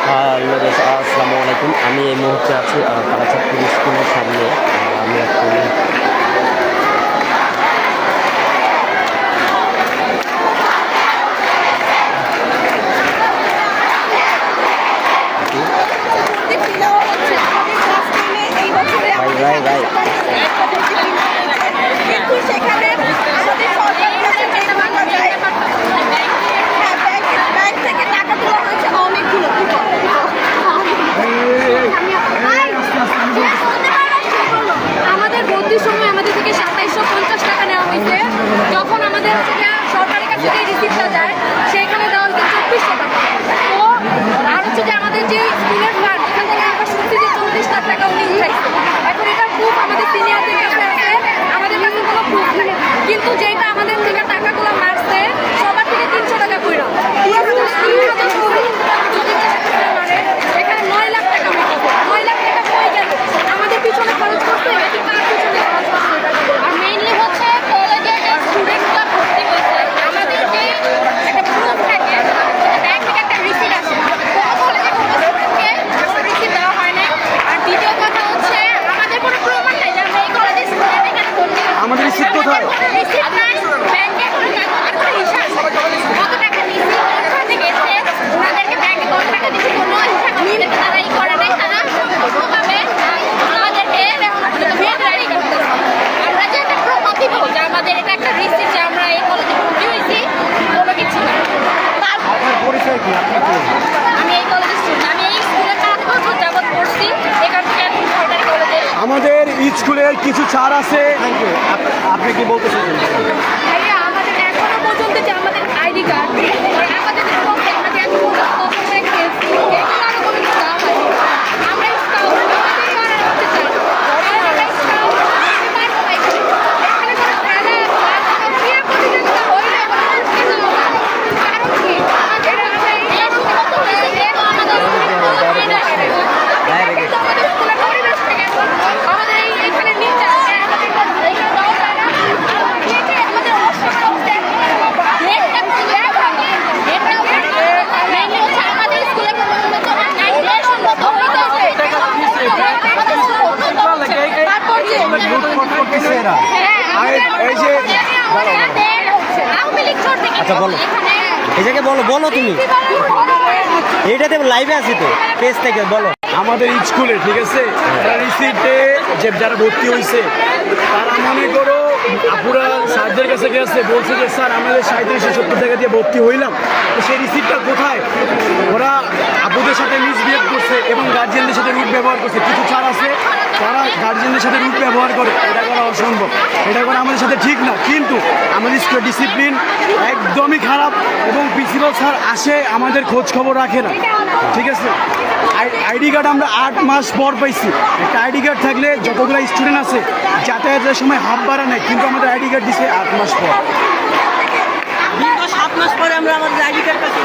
আসসালামু আলাইকুম। আমি এই মুহূর্তে আছি কালাচাঁদপুর স্কুলের সামনে। আমি একটু আমাদের ভর্তির সময় আমাদের থেকে ২৭৫০ টাকা নেওয়া হয়েছে। যখন আমাদের সরকারের কাছে যে রিসিপ্টটা যায় সেইখানে দেওয়া হয়েছে ২৪০০ টাকা। তো আর হচ্ছে যে আমাদের যে স্কুলের ফান্ড এখান থেকে আমরা শুনছি যে ৪০ লাখ টাকা উনি উঠাইছে। এখন এটা প্রুফ আমাদের সিনিয়রদের কাছে আছে, আমাদের কাছে কোনো প্রুফ নেই। কিন্তু যেটা আমাদের থেকে টাকাগুলো মারছে সবার থেকে ৩০০ টাকা কইরা এখানে ৯ লাখ টাকা মারছে। ৯ লাখ টাকা হয়ে গেল আমাদের পিছনে খরচ করতে, এটি কার পিছনে খরচ করতে? আর মেইনলি হচ্ছে কলেজে যে স্টুডেন্টগুলো ভর্তি হয়েছে আমাদের যে একটা প্রুফ থাকে, ব্যাংক থেকে একটা রিসিট আসে, কোনো কলেজে কোনো স্টুডেন্টকে রিসিট দেওয়া হয় না। আর দ্বিতীয় কথা হচ্ছে আমাদের কোনো প্রমাণ নাই যে আমরা এই কলেজের স্টুডেন্ট এখানে ভর্তি হয়েছি। আমাদের রিসিট কোথায়? রিসিট নাই, ব্যাংকে কোনো কাগজের কোনো হিসাব কত টাকা নিচ্ছি, কোথা থেকে এসে ওনাদেরকে ব্যাংকে কত টাকা দিচ্ছি কোনো হিসাব আমাদেরকে তারা ই করে নাই। তারা ওভাবে আমাদেরকে বেদরারি করতেছে। আমরা যে একটা প্রমাণ দিব যে আমাদের এটা একটা রিসিট যে আমরা এই কলেজে ভর্তি হয়েছি, কোনো কিছু না। পরিচয় কি? আমি এই কলেজের স্টুডেন্ট, আমি এই স্কুলে ৫ বছর যাবৎ পড়ছি, এখান থেকে এখন সরকারি কলেজে। আমাদের স্কুলের কিছু ছাড় আছে। আপনি কি বলতে চাইছেন? ভাইয়া আমাদের এখনো পর্যন্ত যে আমাদের আইডি কার্ড আমাদের যে পক্ষে আমরা যে এত বড় তখন দেখছি এগুলো আরো কোনো কিছু দেওয়া হয়নি। আমরা স্কাউট আমাদের করার হচ্ছে চাই আমরা স্কাউট আমি পারবো না এখানে কোনো খেলা বা কোনো ক্রিয়া প্রতিযোগিতা হইলে কারণ কি আমাদের আমরা এই কত হয়েছে যে আমাদের আমাদের স্কুলের পরিবেশ থেকে আমাদের এইখানে নিচে আমাদের দেওয়া যায় না। আচ্ছা বলো, এটাকে বলো বলো তুমি, এইটাতে লাইভে আছি তো পেজ থেকে বলো। আমাদের স্কুলে ঠিক আছে, রিসিটে যে যারা ভর্তি হয়েছে তারা মনে করো আপুরা স্যারদের কাছে গেছে, বলছে যে স্যার আমাদের ৩৭৭০ টাকা দিয়ে ভর্তি হইলাম, তো সেই রিসিটটা কোথায়? ওরা আপুদের সাথে মিসবিহেভ করছে এবং গার্জিয়ানদের সাথে রুট ব্যবহার করছে। কিছু ছাড় আছে তারা গার্জিয়ানদের সাথে রুট ব্যবহার করে, এটা করা অসম্ভব, এটা করা আমাদের সাথে ঠিক না। কিন্তু আমাদের স্কুলের ডিসিপ্লিন একদমই খারাপ এবং প্রিন্সিপাল স্যার আসে আমাদের খোঁজ খবর রাখে না, ঠিক আছে। আইডি কার্ড আমরা ৮ মাস পর পাইছি। একটা আইডি কার্ড থাকলে যতগুলো স্টুডেন্ট আছে যাতায়াতের সময় হাফ ভাড়া নেয়, কিন্তু আমাদের আইডি কার্ড দিছে ৮ মাস পর। 7 মাস পরে আমরা আমাদের আইডি কার্ড পাচ্ছি।